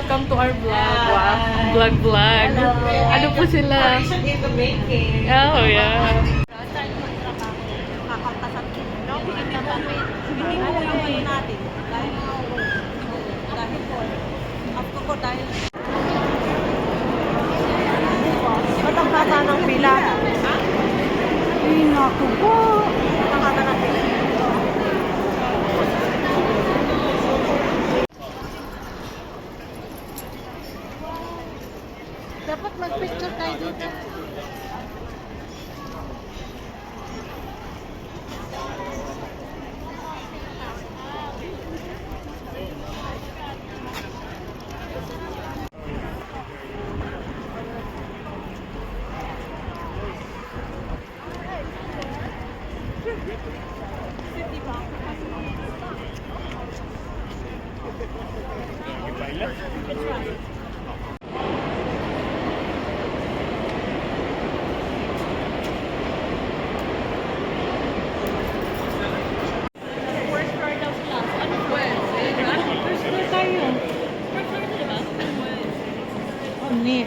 welcome to our vlog. Wow. Vlog. Ano po sila? In the making. Oh, yeah. Hindi mo yung ano natin. Dahil po, after ko dahil ba't ang haba ng pila? Ha? Ay, naku po. Ba't ang haba ng pila? Dapat mag-picture tayo dito.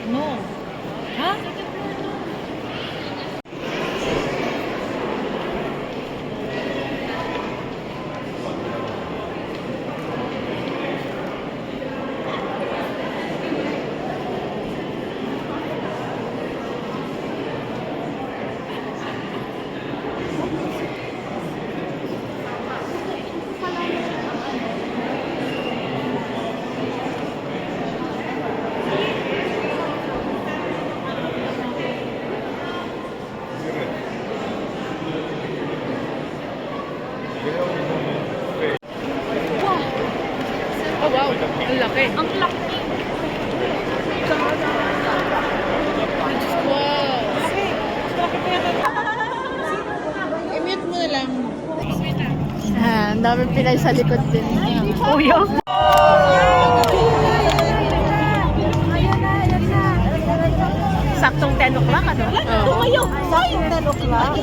No. Ha? Oh, wow. Ang laki. Ang laki. Wow. I-mute mo na lang. Ang daming pinay sa likod din. Uyo. Saktong 10 o'clock, ano? Tumayo! Saktong 10 o'clock.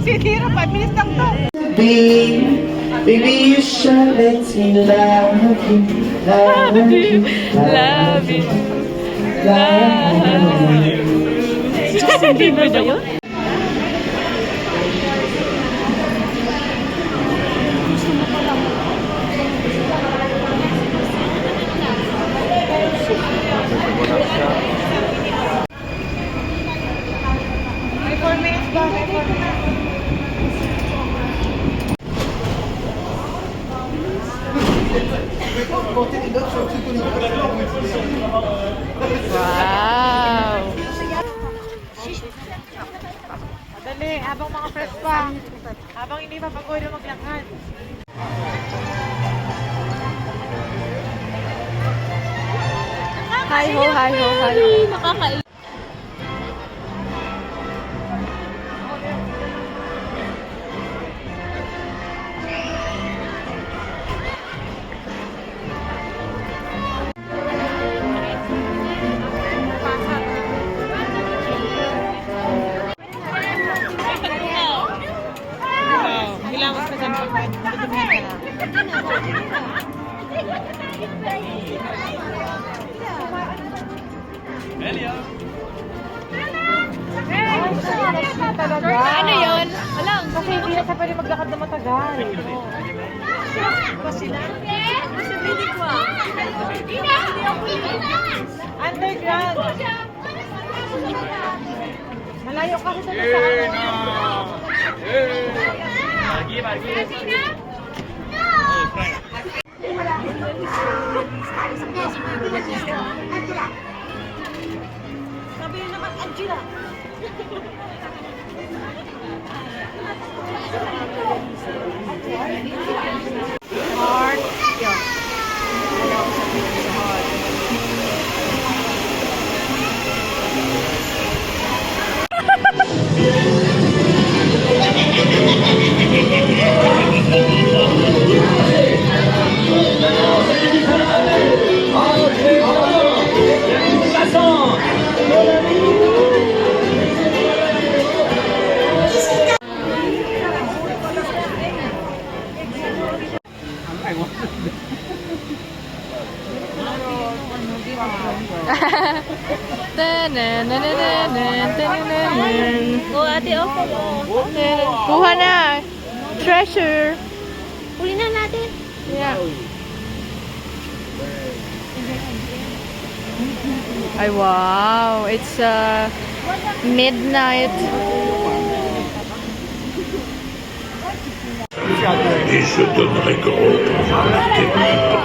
Sitira, 5 minutes lang to. Baby, you should let me love you, love you, Love you. Love you. Justin Bieber ba yun? May 4 minutes ba? May 4 minutes. Wow. Madali, habang mga fresh pa. Habang hindi pa pagod na maglakad. Hi ho, hi ho, hi ho. Nakakaiyak. Hilangos ka dyan. Tutumihan ka na. Ano yun? Alam. Kasi hindi na siya pwede maglakad na matagal. Underground. Malayo kasi doon sa Sabi yun naman, Angela. Heart. Yun. Wala ko sabihin sa heart. you. Go ate, opo. Kuha na. Treasure. Huli na natin. Yeah. Ay, wow. It's midnight. Et je donnerai gros pour quelqu'un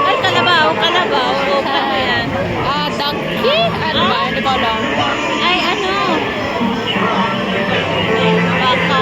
Ay, kalabaw, kalabaw. Ano yan? Donkey? Ano ba? Hindi ko alam. Ay, ano? Baka.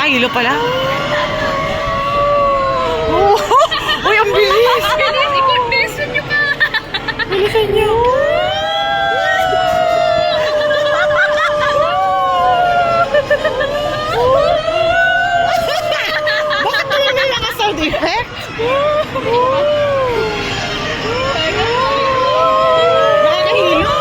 Nakahilo pala. Oh, uy, ang bilis! Bilis, i-convince nyo ka! Bilisan niyo. Bakit na may mga sound effect? Nakakahilo.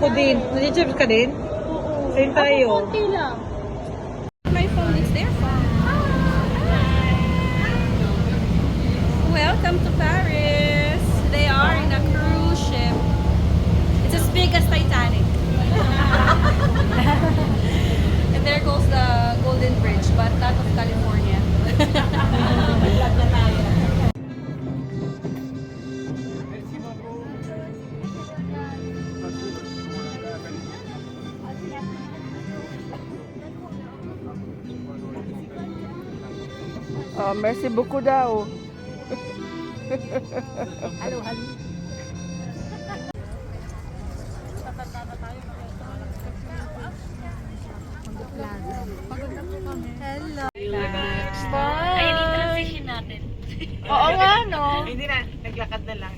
Ako din. Nag-chips ka din? Same tayo. My phone is their phone. Welcome to Paris. They are in a cruise ship. It's as big as Titanic. And there goes the Golden Bridge, but not of California. Oh, merci beaucoup daw. Hello. Bye! Ayun, i-transition natin. Oo nga, no? Hindi na, naglakad na lang.